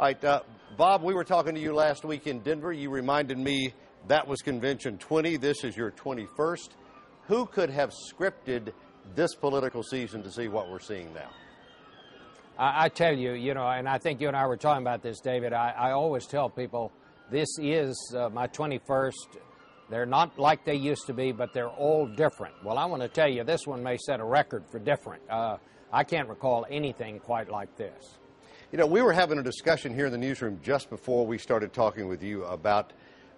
All right, Bob, we were talking to you last week in Denver. You reminded me that was Convention 20. This is your 21st. Who could have scripted this political season to see what we're seeing now? I tell you, and I think you and I were talking about this, David, I always tell people this is my 21st. They're not like they used to be, but they're all different. Well, I want to tell you, this one may set a record for different. I can't recall anything quite like this. You know, we were having a discussion here in the newsroom just before we started talking with you about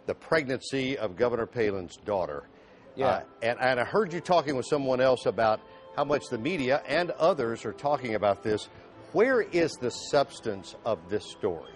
the pregnancy of Governor Palin's daughter. Yeah. And I heard you talking with someone else about how much the media and others are talking about this. Where is the substance of this story?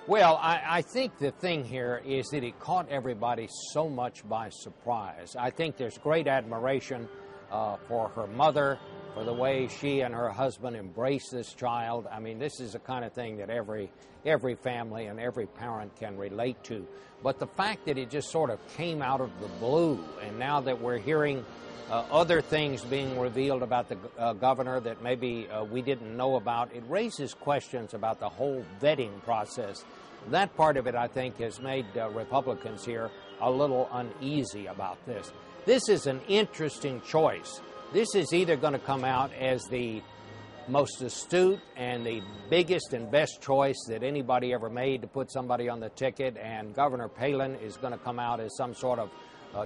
Well, I think the thing here is that it caught everybody so much by surprise. I think there's great admiration for her mother, for the way she and her husband embrace this child. I mean, this is the kind of thing that every family and every parent can relate to. But the fact that it just sort of came out of the blue, and now that we're hearing other things being revealed about the governor that maybe we didn't know about, it raises questions about the whole vetting process. That part of it, I think, has made Republicans here a little uneasy about this. This is an interesting choice. This is either going to come out as the most astute and the biggest and best choice that anybody ever made to put somebody on the ticket, and Governor Palin is going to come out as some sort of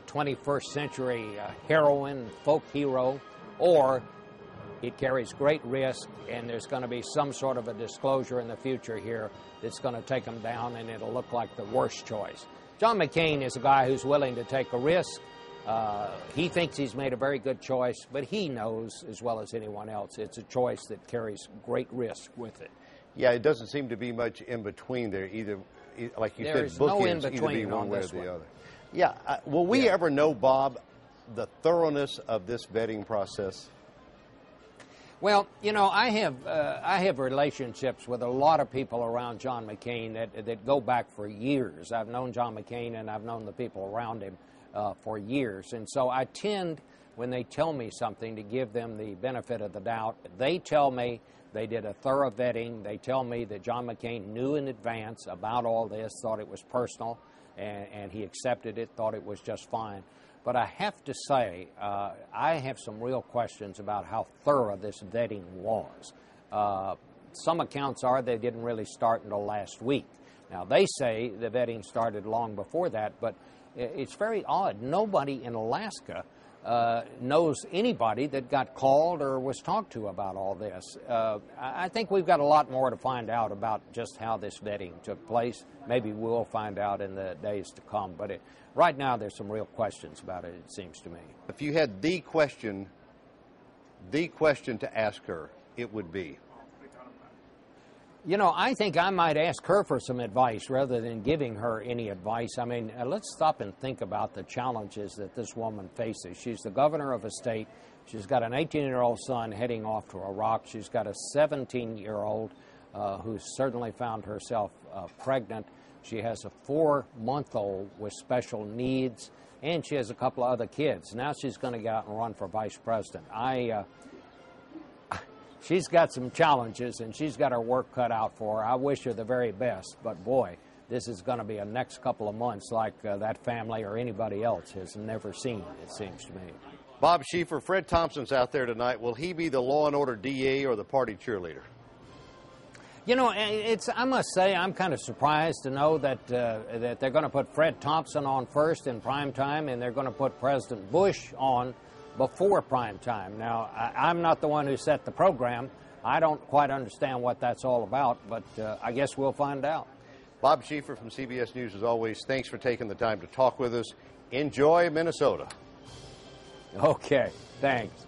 21st century heroine, folk hero, or it carries great risk and there's going to be some sort of a disclosure in the future here that's going to take him down, and it'll look like the worst choice. John McCain is a guy who's willing to take a risk. He thinks he's made a very good choice, but he knows as well as anyone else it's a choice that carries great risk with it. Yeah, it doesn't seem to be much in between there either. Like you There's said, no bookends, in between either be one on way or this the one. other. Yeah, will we ever know, Bob, the thoroughness of this vetting process? Well, I have relationships with a lot of people around John McCain that go back for years. I've known John McCain and I've known the people around him for years. And so I tend, when they tell me something, to give them the benefit of the doubt. They tell me they did a thorough vetting. They tell me that John McCain knew in advance about all this, thought it was personal, and he accepted it, thought it was just fine. But I have to say, I have some real questions about how thorough this vetting was. Some accounts are they didn't really start until last week. Now, they say the vetting started long before that, but it's very odd. Nobody in Alaska knows anybody that got called or was talked to about all this. I think we've got a lot more to find out about just how this vetting took place. Maybe we'll find out in the days to come. But right now, there's some real questions about it, it seems to me. If you had the question to ask her, it would be? I think I might ask her for some advice rather than giving her any advice. I mean, let's stop and think about the challenges that this woman faces. She's the governor of a state. She's got an 18-year-old son heading off to Iraq. She's got a 17-year-old who's certainly found herself pregnant. She has a 4-month-old with special needs, and she has a couple of other kids. Now she's going to go out and run for vice president. She's got some challenges, and she's got her work cut out for her. I wish her the very best, but boy, this is going to be a next couple of months like that family or anybody else has never seen, it seems to me. Bob Scheifer, Fred Thompson's out there tonight. Will he be the law and order DA or the party cheerleader? I must say, I'm kind of surprised to know that they're going to put Fred Thompson on first in prime time, and they're going to put President Bush on before prime time. Now, I'm not the one who set the program. I don't quite understand what that's all about, but I guess we'll find out. Bob Scheifer from CBS News, as always, thanks for taking the time to talk with us. Enjoy Minnesota. Okay, thanks.